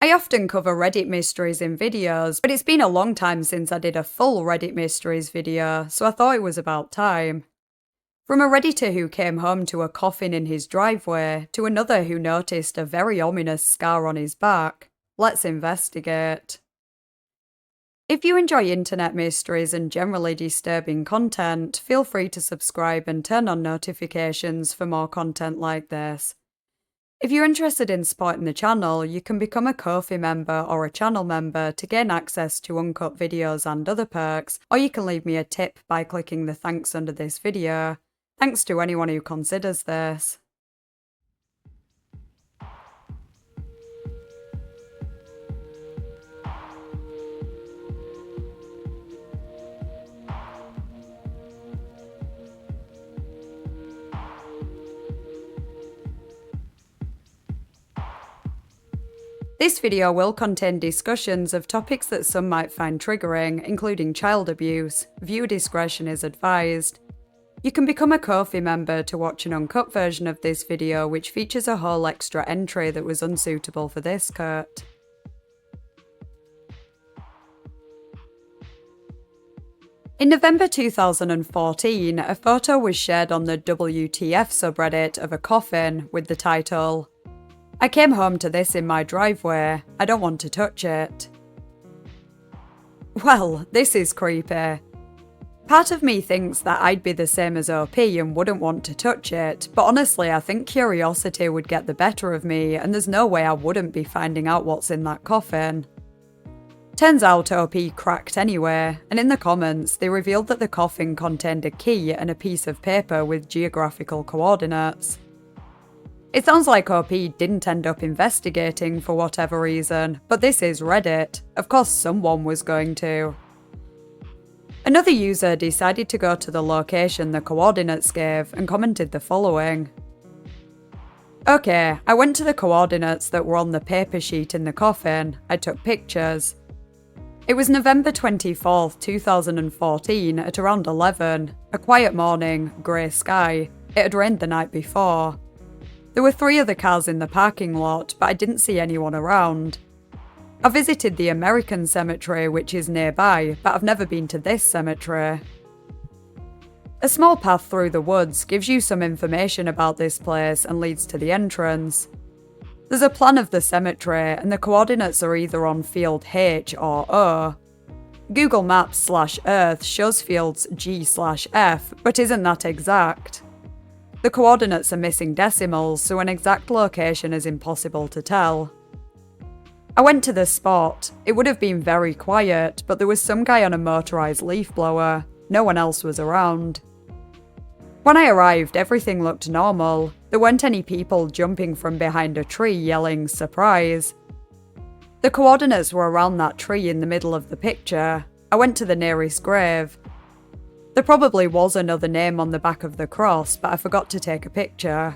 I often cover Reddit mysteries in videos, but it's been a long time since I did a full Reddit mysteries video, so I thought it was about time. From a Redditor who came home to a coffin in his driveway, to another who noticed a very ominous scar on his back, let's investigate. If you enjoy internet mysteries and generally disturbing content, feel free to subscribe and turn on notifications for more content like this. If you're interested in supporting the channel, you can become a Ko-fi member or a channel member to gain access to uncut videos and other perks, or you can leave me a tip by clicking the thanks under this video. Thanks to anyone who considers this. This video will contain discussions of topics that some might find triggering, including child abuse. Viewer discretion is advised. You can become a Ko-fi member to watch an uncut version of this video, which features a whole extra entry that was unsuitable for this cut. In November 2014, a photo was shared on the WTF subreddit of a coffin with the title, "I came home to this in my driveway, I don't want to touch it." Well, this is creepy. Part of me thinks that I'd be the same as OP and wouldn't want to touch it, but honestly I think curiosity would get the better of me and there's no way I wouldn't be finding out what's in that coffin. Turns out OP cracked anyway, and in the comments they revealed that the coffin contained a key and a piece of paper with geographical coordinates. It sounds like OP didn't end up investigating for whatever reason, but this is Reddit. Of course someone was going to. Another user decided to go to the location the coordinates gave and commented the following. "Okay, I went to the coordinates that were on the paper sheet in the coffin. I took pictures. It was November 24th, 2014 at around 11. A quiet morning, grey sky. It had rained the night before. There were 3 other cars in the parking lot, but I didn't see anyone around. I visited the American cemetery, which is nearby, but I've never been to this cemetery." A small path through the woods gives you some information about this place and leads to the entrance. There's a plan of the cemetery, and the coordinates are either on field H or O. Google Maps/Earth shows fields G/F, but isn't that exact? The coordinates are missing decimals, so an exact location is impossible to tell. I went to the spot. It would have been very quiet, but there was some guy on a motorised leaf blower. No one else was around. When I arrived, everything looked normal. There weren't any people jumping from behind a tree yelling "surprise." The coordinates were around that tree in the middle of the picture. I went to the nearest grave. There probably was another name on the back of the cross, but I forgot to take a picture.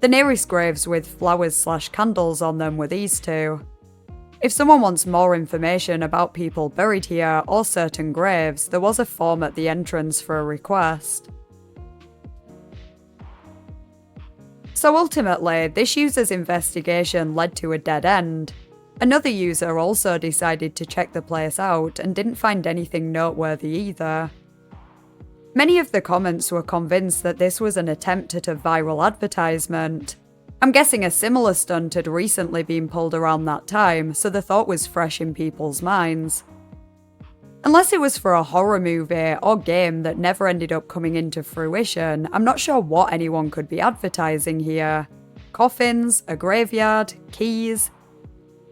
The nearest graves with flowers/candles on them were these 2. If someone wants more information about people buried here or certain graves, there was a form at the entrance for a request. So ultimately, this user's investigation led to a dead end. Another user also decided to check the place out and didn't find anything noteworthy either. Many of the comments were convinced that this was an attempt at a viral advertisement. I'm guessing a similar stunt had recently been pulled around that time, so the thought was fresh in people's minds. Unless it was for a horror movie or game that never ended up coming into fruition, I'm not sure what anyone could be advertising here. Coffins, a graveyard, keys.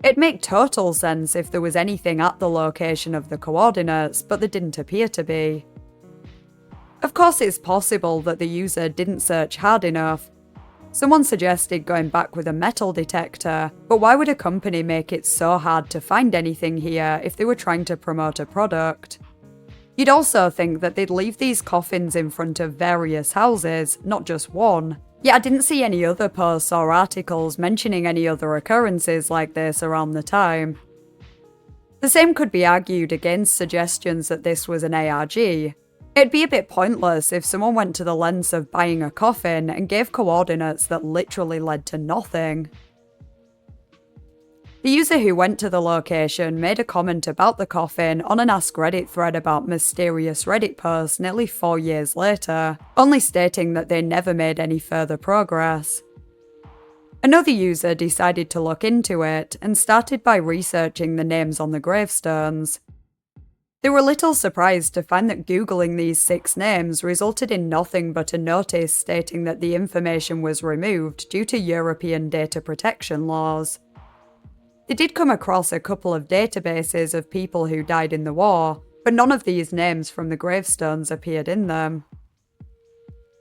It'd make total sense if there was anything at the location of the coordinates, but there didn't appear to be. Of course it's possible that the user didn't search hard enough. Someone suggested going back with a metal detector, but why would a company make it so hard to find anything here if they were trying to promote a product? You'd also think that they'd leave these coffins in front of various houses, not just one. Yet I didn't see any other posts or articles mentioning any other occurrences like this around the time. The same could be argued against suggestions that this was an ARG. It'd be a bit pointless if someone went to the lengths of buying a coffin and gave coordinates that literally led to nothing. The user who went to the location made a comment about the coffin on an Ask Reddit thread about mysterious Reddit posts nearly 4 years later, only stating that they never made any further progress. Another user decided to look into it and started by researching the names on the gravestones. They were a little surprised to find that Googling these 6 names resulted in nothing but a notice stating that the information was removed due to European data protection laws. They did come across a couple of databases of people who died in the war, but none of these names from the gravestones appeared in them.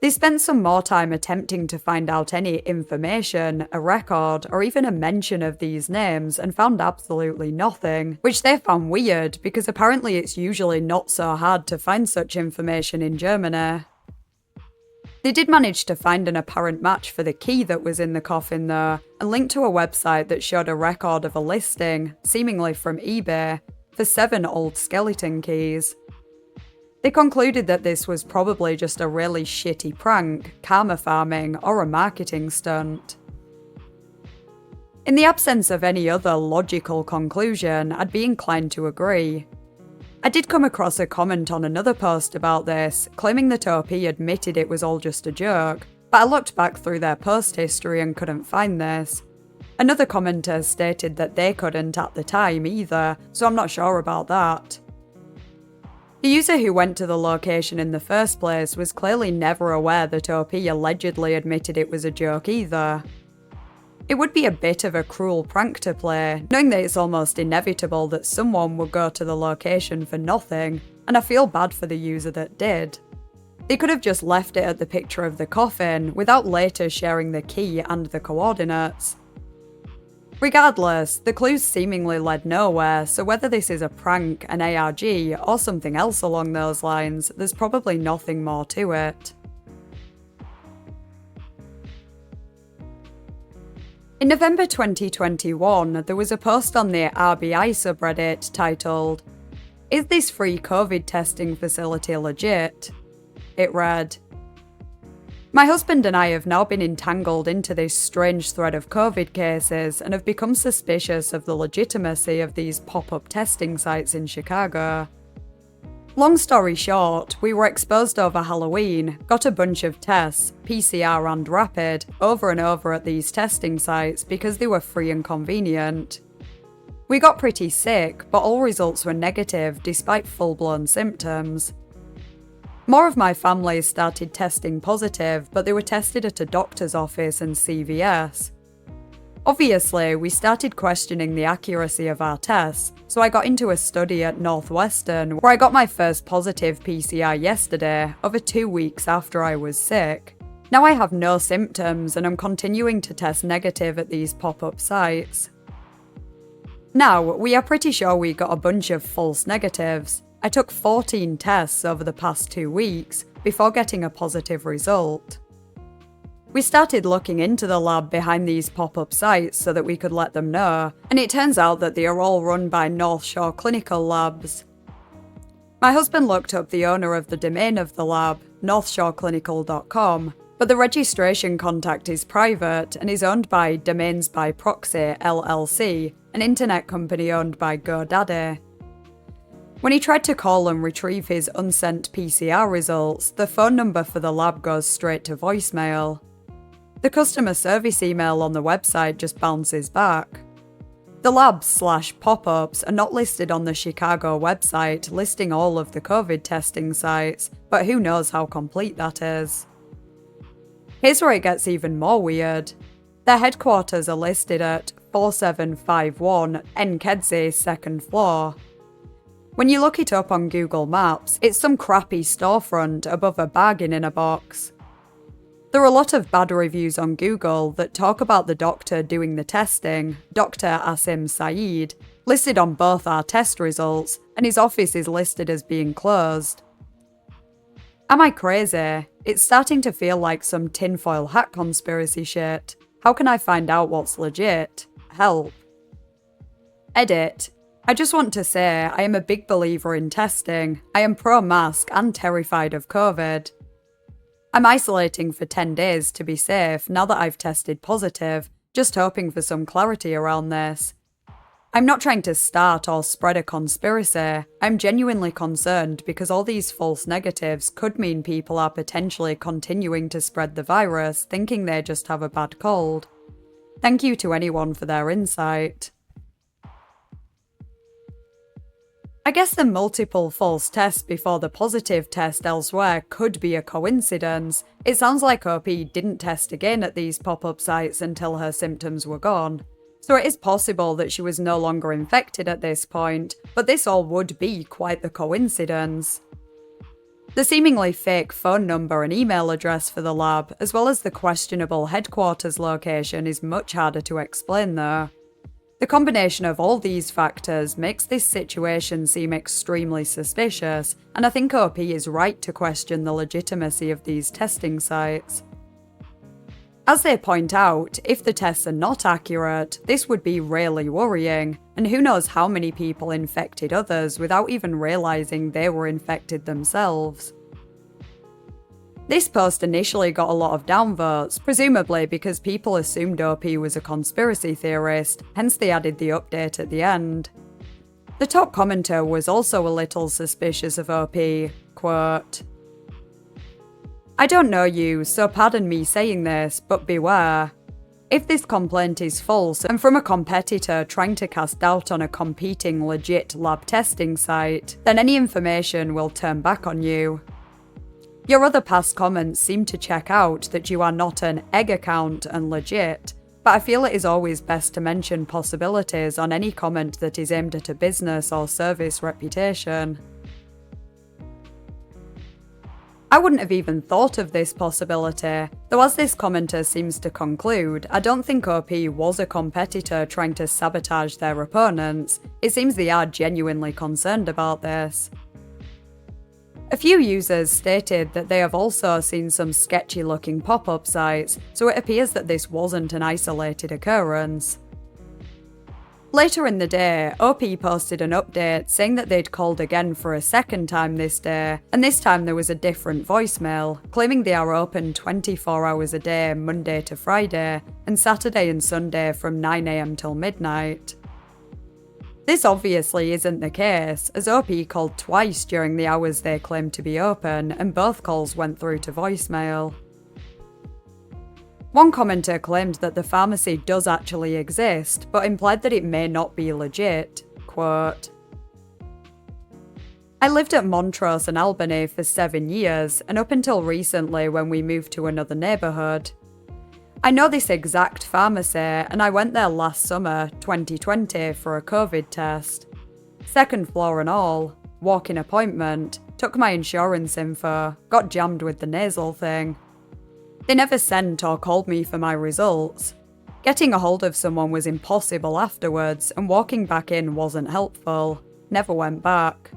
They spent some more time attempting to find out any information, a record, or even a mention of these names and found absolutely nothing, which they found weird because apparently it's usually not so hard to find such information in Germany. They did manage to find an apparent match for the key that was in the coffin though, and linked to a website that showed a record of a listing, seemingly from eBay, for 7 old skeleton keys. They concluded that this was probably just a really shitty prank, karma farming, or a marketing stunt. In the absence of any other logical conclusion, I'd be inclined to agree. I did come across a comment on another post about this, claiming that OP admitted it was all just a joke, but I looked back through their post history and couldn't find this. Another commenter stated that they couldn't at the time either, so I'm not sure about that. The user who went to the location in the first place was clearly never aware that OP allegedly admitted it was a joke either. It would be a bit of a cruel prank to play, knowing that it's almost inevitable that someone would go to the location for nothing, and I feel bad for the user that did. They could have just left it at the picture of the coffin, without later sharing the key and the coordinates. Regardless, the clues seemingly led nowhere, so whether this is a prank, an ARG, or something else along those lines, there's probably nothing more to it. In November 2021, there was a post on the RBI subreddit titled, "Is this free COVID testing facility legit?" It read, "My husband and I have now been entangled into this strange thread of COVID cases and have become suspicious of the legitimacy of these pop-up testing sites in Chicago. Long story short, we were exposed over Halloween, got a bunch of tests, PCR and rapid, over and over at these testing sites because they were free and convenient. We got pretty sick, but all results were negative despite full-blown symptoms. More of my family started testing positive, but they were tested at a doctor's office and CVS. Obviously, we started questioning the accuracy of our tests, so I got into a study at Northwestern where I got my first positive PCR yesterday, over 2 weeks after I was sick. Now I have no symptoms and I'm continuing to test negative at these pop-up sites. Now, we are pretty sure we got a bunch of false negatives. I took 14 tests over the past 2 weeks before getting a positive result. We started looking into the lab behind these pop-up sites so that we could let them know, and it turns out that they are all run by North Shore Clinical Labs. My husband looked up the owner of the domain of the lab, northshoreclinical.com, but the registration contact is private and is owned by Domains by Proxy LLC, an internet company owned by GoDaddy. When he tried to call and retrieve his unsent PCR results, the phone number for the lab goes straight to voicemail. The customer service email on the website just bounces back. The labs/pop-ups are not listed on the Chicago website listing all of the COVID testing sites, but who knows how complete that is. Here's where it gets even more weird. Their headquarters are listed at 4751 Enkedzie 2nd floor. When you look it up on Google Maps, it's some crappy storefront above a bargain in a box. There are a lot of bad reviews on Google that talk about the doctor doing the testing, Dr. Asim Saeed, listed on both our test results, and his office is listed as being closed. Am I crazy? It's starting to feel like some tinfoil hat conspiracy shit. How can I find out what's legit? Help. Edit. I just want to say I am a big believer in testing. I am pro-mask and terrified of COVID. I'm isolating for 10 days to be safe now that I've tested positive, just hoping for some clarity around this. I'm not trying to start or spread a conspiracy. I'm genuinely concerned because all these false negatives could mean people are potentially continuing to spread the virus, thinking they just have a bad cold. Thank you to anyone for their insight. I guess the multiple false tests before the positive test elsewhere could be a coincidence. It sounds like OP didn't test again at these pop-up sites until her symptoms were gone. So it is possible that she was no longer infected at this point, but this all would be quite the coincidence. The seemingly fake phone number and email address for the lab, as well as the questionable headquarters location, is much harder to explain though. The combination of all these factors makes this situation seem extremely suspicious, and I think OP is right to question the legitimacy of these testing sites. As they point out, if the tests are not accurate, this would be really worrying, and who knows how many people infected others without even realising they were infected themselves. This post initially got a lot of downvotes, presumably because people assumed OP was a conspiracy theorist, hence they added the update at the end. The top commenter was also a little suspicious of OP, quote, "I don't know you, so pardon me saying this, but beware. If this complaint is false and from a competitor trying to cast doubt on a competing legit lab testing site, then any information will turn back on you. Your other past comments seem to check out that you are not an egg account and legit, but I feel it is always best to mention possibilities on any comment that is aimed at a business or service reputation." I wouldn't have even thought of this possibility, though as this commenter seems to conclude, I don't think OP was a competitor trying to sabotage their opponents. It seems they are genuinely concerned about this. A few users stated that they have also seen some sketchy looking pop-up sites, so it appears that this wasn't an isolated occurrence. Later in the day, OP posted an update saying that they'd called again for a second time this day, and this time there was a different voicemail, claiming they are open 24 hours a day, Monday to Friday, and Saturday and Sunday from 9 AM till midnight. This obviously isn't the case, as OP called twice during the hours they claimed to be open, and both calls went through to voicemail. One commenter claimed that the pharmacy does actually exist, but implied that it may not be legit. Quote, "I lived at Montrose and Albany for 7 years, and up until recently when we moved to another neighbourhood. I know this exact pharmacy, and I went there last summer, 2020, for a COVID test. Second floor and all, walk-in appointment, took my insurance info, got jammed with the nasal thing. They never sent or called me for my results. Getting a hold of someone was impossible afterwards, and walking back in wasn't helpful. Never went back."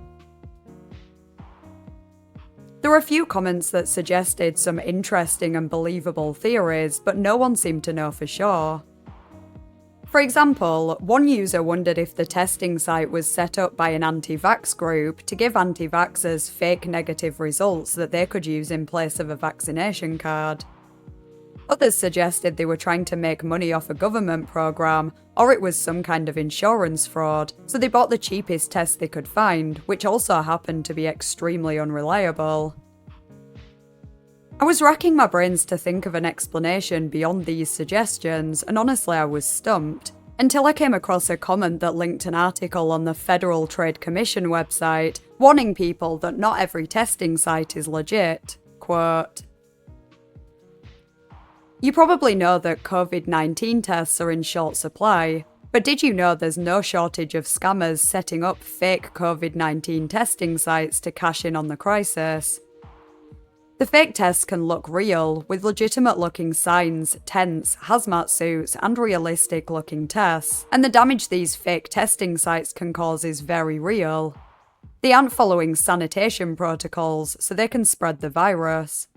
There were a few comments that suggested some interesting and believable theories, but no one seemed to know for sure. For example, one user wondered if the testing site was set up by an anti-vax group to give anti-vaxxers fake negative results that they could use in place of a vaccination card. Others suggested they were trying to make money off a government program, or it was some kind of insurance fraud, so they bought the cheapest test they could find, which also happened to be extremely unreliable. I was racking my brains to think of an explanation beyond these suggestions, and honestly I was stumped, until I came across a comment that linked an article on the Federal Trade Commission website, warning people that not every testing site is legit. Quote, "You probably know that COVID-19 tests are in short supply, but did you know there's no shortage of scammers setting up fake COVID-19 testing sites to cash in on the crisis? The fake tests can look real, with legitimate-looking signs, tents, hazmat suits, and realistic-looking tests, and the damage these fake testing sites can cause is very real. They aren't following sanitation protocols, so they can spread the virus.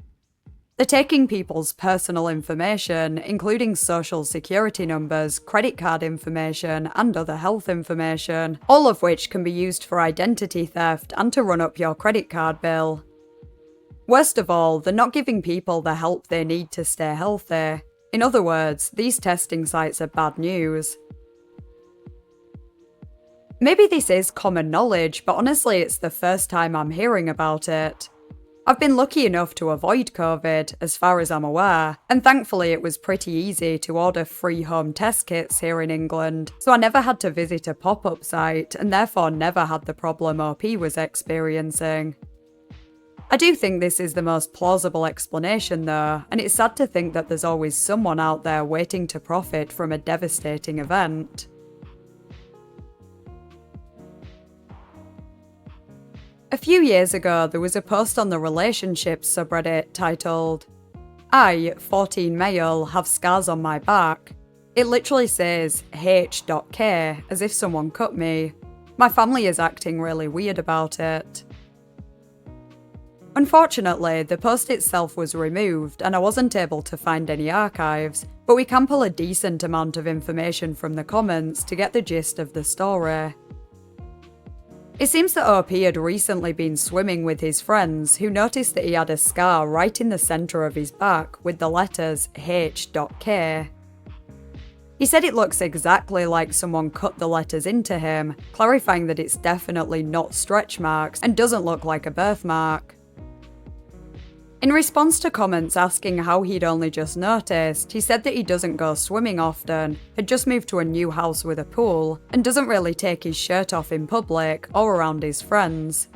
They're taking people's personal information, including social security numbers, credit card information, and other health information, all of which can be used for identity theft and to run up your credit card bill. Worst of all, they're not giving people the help they need to stay healthy. In other words, these testing sites are bad news. Maybe this is common knowledge, but honestly it's the first time I'm hearing about it. I've been lucky enough to avoid COVID, as far as I'm aware, and thankfully it was pretty easy to order free home test kits here in England, so I never had to visit a pop-up site and therefore never had the problem OP was experiencing. I do think this is the most plausible explanation though, and it's sad to think that there's always someone out there waiting to profit from a devastating event. A few years ago, there was a post on the relationships subreddit titled, "I, 14 male, have scars on my back." It literally says H.K, as if someone cut me. My family is acting really weird about it. Unfortunately, the post itself was removed and I wasn't able to find any archives, but we can pull a decent amount of information from the comments to get the gist of the story. It seems that OP had recently been swimming with his friends who noticed that he had a scar right in the centre of his back with the letters H.K. He said it looks exactly like someone cut the letters into him, clarifying that it's definitely not stretch marks and doesn't look like a birthmark. In response to comments asking how he'd only just noticed, he said that he doesn't go swimming often, had just moved to a new house with a pool, and doesn't really take his shirt off in public or around his friends.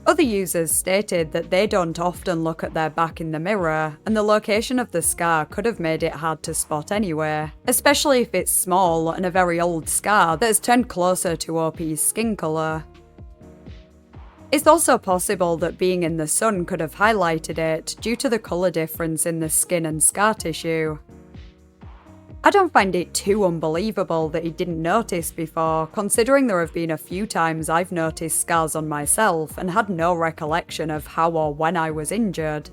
Other users stated that they don't often look at their back in the mirror, and the location of the scar could have made it hard to spot anyway, especially if it's small and a very old scar that has turned closer to OP's skin colour. It's also possible that being in the sun could have highlighted it due to the colour difference in the skin and scar tissue. I don't find it too unbelievable that he didn't notice before, considering there have been a few times I've noticed scars on myself and had no recollection of how or when I was injured.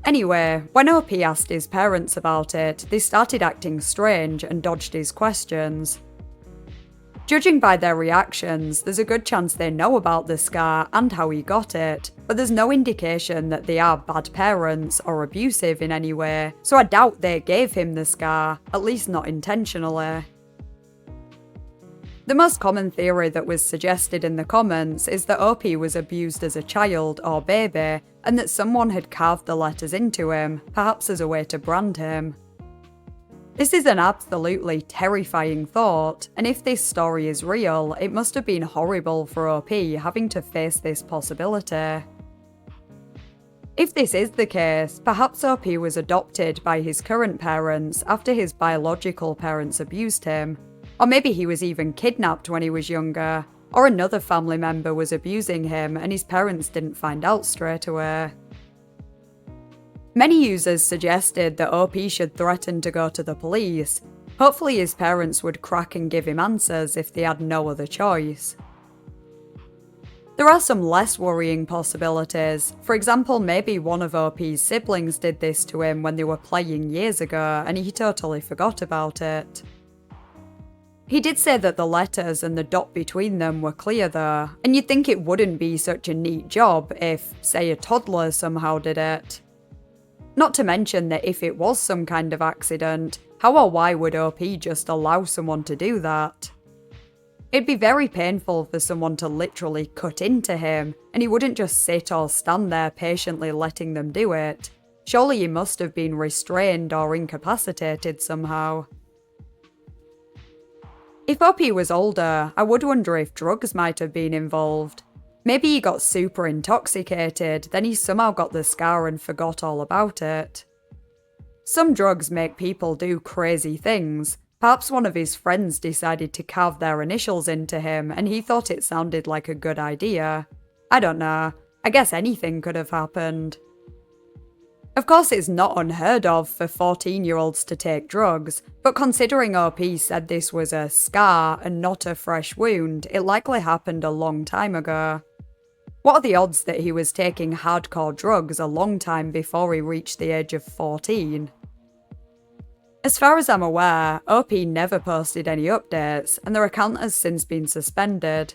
Anyway, when OP asked his parents about it, they started acting strange and dodged his questions. Judging by their reactions, there's a good chance they know about the scar and how he got it, but there's no indication that they are bad parents or abusive in any way, so I doubt they gave him the scar, at least not intentionally. The most common theory that was suggested in the comments is that OP was abused as a child or baby, and that someone had carved the letters into him, perhaps as a way to brand him. This is an absolutely terrifying thought, and if this story is real, it must have been horrible for OP having to face this possibility. If this is the case, perhaps OP was adopted by his current parents after his biological parents abused him, or maybe he was even kidnapped when he was younger, or another family member was abusing him and his parents didn't find out straight away. Many users suggested that OP should threaten to go to the police. Hopefully his parents would crack and give him answers if they had no other choice. There are some less worrying possibilities. For example, maybe one of OP's siblings did this to him when they were playing years ago and he totally forgot about it. He did say that the letters and the dot between them were clear though, and you'd think it wouldn't be such a neat job if, say, a toddler somehow did it. Not to mention that if it was some kind of accident, how or why would OP just allow someone to do that? It'd be very painful for someone to literally cut into him, and he wouldn't just sit or stand there patiently letting them do it. Surely he must have been restrained or incapacitated somehow. If OP was older, I would wonder if drugs might have been involved. Maybe he got super intoxicated, then he somehow got the scar and forgot all about it. Some drugs make people do crazy things. Perhaps one of his friends decided to carve their initials into him and he thought it sounded like a good idea. I don't know. I guess anything could have happened. Of course, it's not unheard of for 14-year-olds to take drugs, but considering OP said this was a scar and not a fresh wound, it likely happened a long time ago. What are the odds that he was taking hardcore drugs a long time before he reached the age of 14? As far as I'm aware, OP never posted any updates, and their account has since been suspended.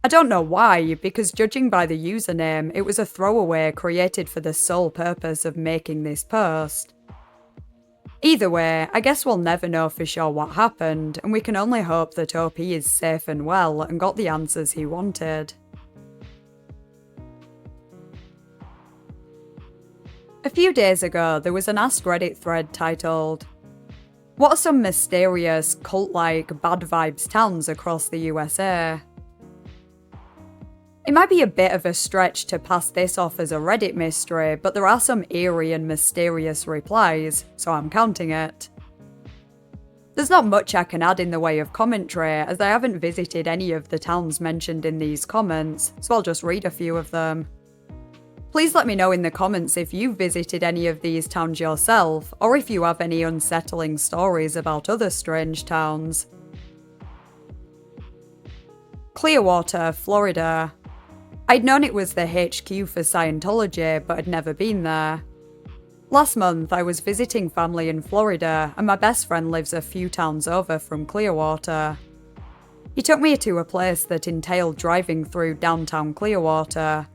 I don't know why, because judging by the username, it was a throwaway created for the sole purpose of making this post. Either way, I guess we'll never know for sure what happened, and we can only hope that OP is safe and well and got the answers he wanted. A few days ago, there was an Ask Reddit thread titled, "What are some mysterious, cult-like, bad vibes towns across the USA?" It might be a bit of a stretch to pass this off as a Reddit mystery, but there are some eerie and mysterious replies, so I'm counting it. There's not much I can add in the way of commentary, as I haven't visited any of the towns mentioned in these comments, so I'll just read a few of them. Please let me know in the comments if you've visited any of these towns yourself, or if you have any unsettling stories about other strange towns. Clearwater, Florida. I'd known it was the HQ for Scientology, but had never been there. Last month, I was visiting family in Florida, and my best friend lives a few towns over from Clearwater. He took me to a place that entailed driving through downtown Clearwater.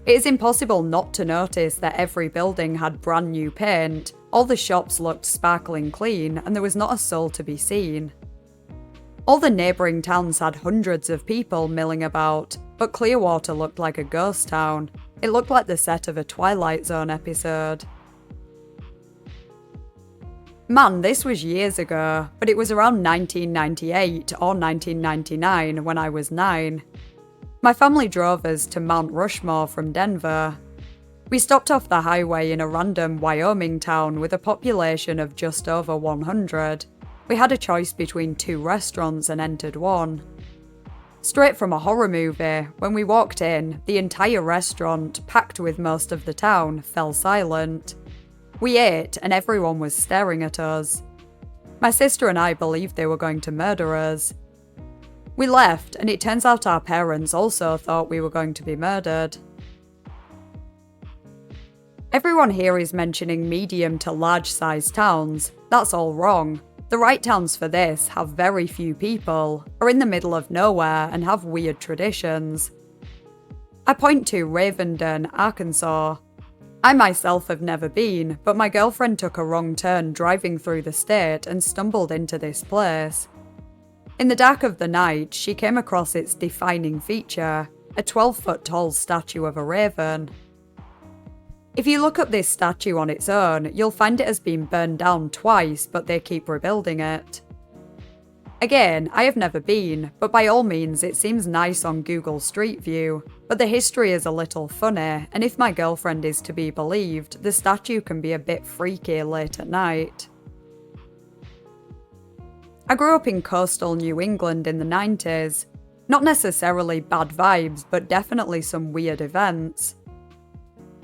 It is impossible not to notice that every building had brand new paint, all the shops looked sparkling clean, and there was not a soul to be seen. All the neighbouring towns had hundreds of people milling about, but Clearwater looked like a ghost town. It looked like the set of a Twilight Zone episode. Man, this was years ago, but it was around 1998 or 1999 when I was 9. My family drove us to Mount Rushmore from Denver. We stopped off the highway in a random Wyoming town with a population of just over 100. We had a choice between 2 restaurants and entered one. Straight from a horror movie, when we walked in, the entire restaurant, packed with most of the town, fell silent. We ate and everyone was staring at us. My sister and I believed they were going to murder us. We left, and it turns out our parents also thought we were going to be murdered. Everyone here is mentioning medium to large-sized towns. That's all wrong. The right towns for this have very few people, are in the middle of nowhere, and have weird traditions. I point to Ravenden, Arkansas. I myself have never been, but my girlfriend took a wrong turn driving through the state and stumbled into this place. In the dark of the night, she came across its defining feature, a 12-foot-tall statue of a raven. If you look up this statue on its own, you'll find it has been burned down twice, but they keep rebuilding it. Again, I have never been, but by all means it seems nice on Google Street View, but the history is a little funny, and if my girlfriend is to be believed, the statue can be a bit freaky late at night. I grew up in coastal New England in the 90s. Not necessarily bad vibes, but definitely some weird events.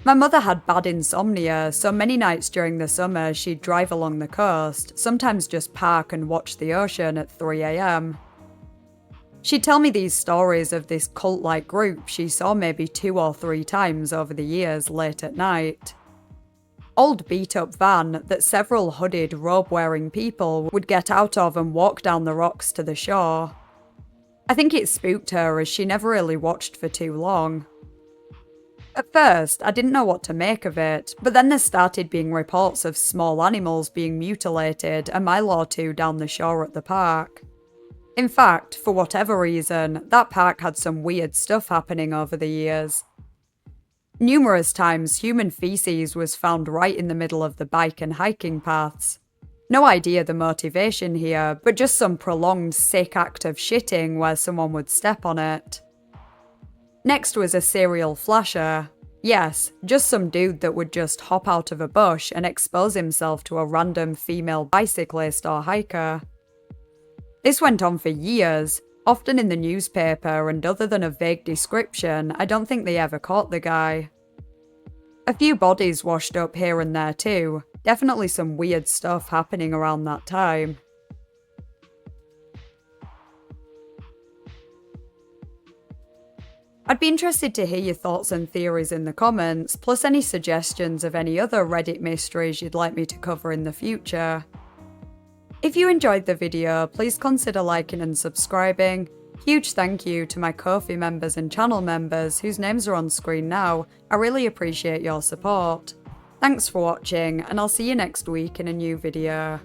My mother had bad insomnia, so many nights during the summer she'd drive along the coast, sometimes just park and watch the ocean at 3 AM. She'd tell me these stories of this cult-like group she saw maybe 2 or 3 times over the years late at night. Old beat-up van that several hooded, robe-wearing people would get out of and walk down the rocks to the shore. I think it spooked her as she never really watched for too long. At first, I didn't know what to make of it, but then there started being reports of small animals being mutilated a mile or 2 down the shore at the park. In fact, for whatever reason, that park had some weird stuff happening over the years. Numerous times, human feces was found right in the middle of the bike and hiking paths. No idea the motivation here, but just some prolonged sick act of shitting where someone would step on it. Next was a serial flasher. Yes, just some dude that would just hop out of a bush and expose himself to a random female bicyclist or hiker. This went on for years, often in the newspaper, and other than a vague description, I don't think they ever caught the guy. A few bodies washed up here and there too, definitely some weird stuff happening around that time. I'd be interested to hear your thoughts and theories in the comments, plus any suggestions of any other Reddit mysteries you'd like me to cover in the future. If you enjoyed the video, please consider liking and subscribing. Huge thank you to my Ko-fi members and channel members whose names are on screen now. I really appreciate your support. Thanks for watching, and I'll see you next week in a new video.